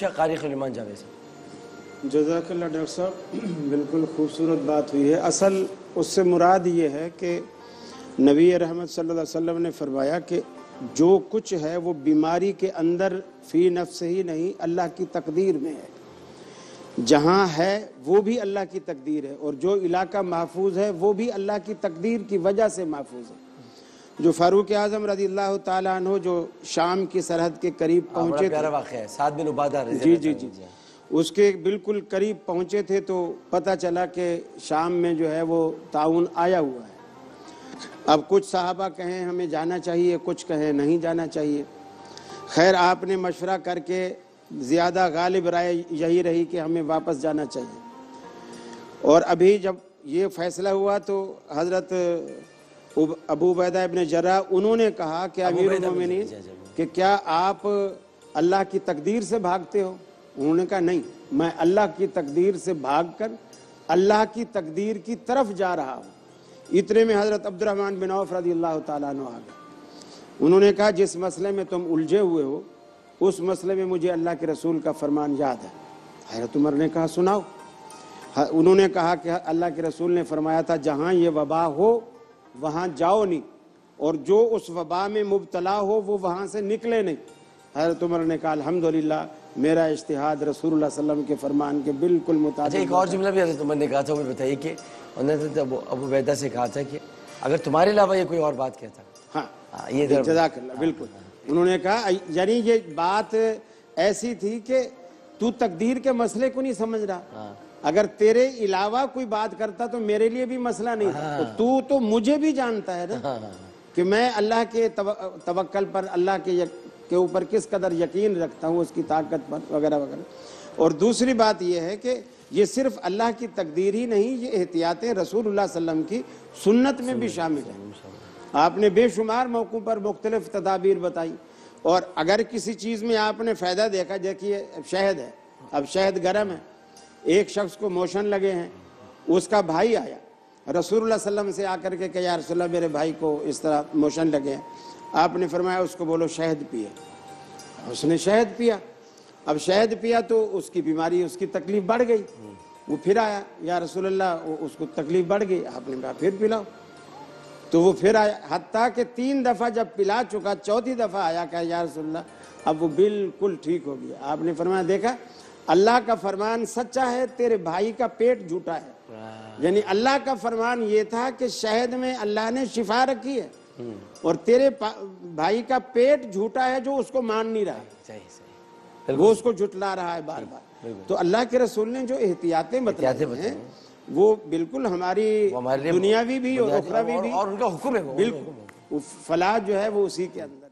اچھا قاری خلیمان جاوید صاحب۔ جزاک اللہ ڈاکٹر صاحب، بالکل خوبصورت بات ہوئی ہے۔ اصل اس سے مراد یہ ہے کہ نبی رحمت صلی اللہ علیہ وسلم نے فرمایا کہ جو کچھ ہے وہ بیماری کے اندر فی نفس ہی نہیں، اللہ کی تقدیر میں ہے۔ جہاں ہے وہ بھی اللہ کی تقدیر ہے، اور جو علاقہ محفوظ ہے وہ بھی اللہ کی تقدیر کی وجہ سے محفوظ ہے۔ جو فاروق اعظم رضی اللہ تعالیٰ عنہ جو شام کی سرحد کے قریب پہنچے بڑا پیارا واقعہ ہے، سعد بن عبادہ رضی جی اللہ جی جی اس کے بالکل قریب پہنچے تھے تو پتہ چلا کہ شام میں جو ہے وہ طاعون آیا ہوا ہے۔ اب کچھ صحابہ کہیں ہمیں جانا چاہیے، کچھ کہیں نہیں جانا چاہیے۔ خیر آپ نے مشورہ کر کے زیادہ غالب رائے یہی رہی کہ ہمیں واپس جانا چاہیے۔ اور ابھی جب یہ فیصلہ ہوا تو حضرت ابو عبیدہ ابن جراح انہوں نے کہا کہ امیر المومنین کہ کیا آپ اللہ کی تقدیر سے بھاگتے ہو؟ انہوں نے کہا نہیں، میں اللہ کی تقدیر سے بھاگ کر اللہ کی تقدیر کی طرف جا رہا ہوں۔ اتنے میں حضرت عبد الرحمن بن عوف رضی اللہ تعالیٰ عنہ آ گئے۔ انہوں نے کہا جس مسئلے میں تم الجھے ہوئے ہو اس مسئلے میں مجھے اللہ کے رسول کا فرمان یاد ہے۔ حضرت عمر نے کہا سناؤ۔ انہوں نے کہا کہ اللہ کے رسول نے فرمایا تھا جہاں یہ وبا ہو وہاں جاؤ نہیں، اور جو اس وبا میں مبتلا ہو وہ وہاں سے نکلے نہیں۔ حضرت عمر نے کہا الحمدللہ میرا اجتہاد رسول اللہ صلی اللہ علیہ وسلم کے فرمان کے بالکل مطابق۔ ایک اور جملہ بھی حضرت عمر نے کہا تھا، وہ بتائیے کہ انہوں نے ابو عبیدہ سے کہا تھا کہ اگر تمہارے علاوہ یہ کوئی اور بات کہتا۔ ہاں یہ جزاک اللہ، بالکل انہوں نے کہا یعنی یہ بات ایسی تھی کہ تو تقدیر کے مسئلے کو نہیں سمجھ رہا، اگر تیرے علاوہ کوئی بات کرتا تو میرے لیے بھی مسئلہ نہیں تھا، تو مجھے بھی جانتا ہے نا کہ میں اللہ کے توکل پر، اللہ کے اوپر کس قدر یقین رکھتا ہوں، اس کی طاقت پر وغیرہ وغیرہ۔ اور دوسری بات یہ ہے کہ یہ صرف اللہ کی تقدیر ہی نہیں، یہ احتیاطیں رسول اللہ صلی اللہ علیہ وسلم کی سنت میں بھی شامل ہیں۔ آپ نے بے شمار موقعوں پر مختلف تدابیر بتائی، اور اگر کسی چیز میں آپ نے فائدہ دیکھا، دیکھیے شہد ہے، اب شہد گرم ہے، ایک شخص کو موشن لگے ہیں، اس کا بھائی آیا رسول اللہ صلی اللہ علیہ وسلم سے آ کر کے کہ یا رسول اللہ میرے بھائی کو اس طرح موشن لگے ہیں۔ آپ نے فرمایا اس کو بولو شہد پیے۔ اس نے شہد پیا، اب شہد پیا تو اس کی بیماری، اس کی تکلیف بڑھ گئی۔ وہ پھر آیا یا رسول اللہ اس کو تکلیف بڑھ گئی، آپ نے کہا پھر پلاؤ، تو وہ پھر آیا، حتیٰ کہ 3 دفعہ جب پلا چکا، چوتھی دفعہ آیا کہ یا رسول اللہ اب وہ بالکل ٹھیک ہو گیا۔ آپ نے فرمایا دیکھا اللہ کا فرمان سچا ہے، تیرے بھائی کا پیٹ جھوٹا ہے۔ یعنی اللہ کا فرمان یہ تھا کہ شہد میں اللہ نے شفا رکھی ہے، اور تیرے بھائی کا پیٹ جھوٹا ہے جو اس کو مان نہیں رہا ہے، وہ اس کو جھٹلا رہا ہے بار بار۔ تو اللہ کے رسول نے جو احتیاطیں بتائی ہیں وہ بالکل ہماری دنیاوی بھی اور اخروی بھی، اور ان کا حکم ہے، بالکل فلاح جو ہے وہ اسی کے اندر۔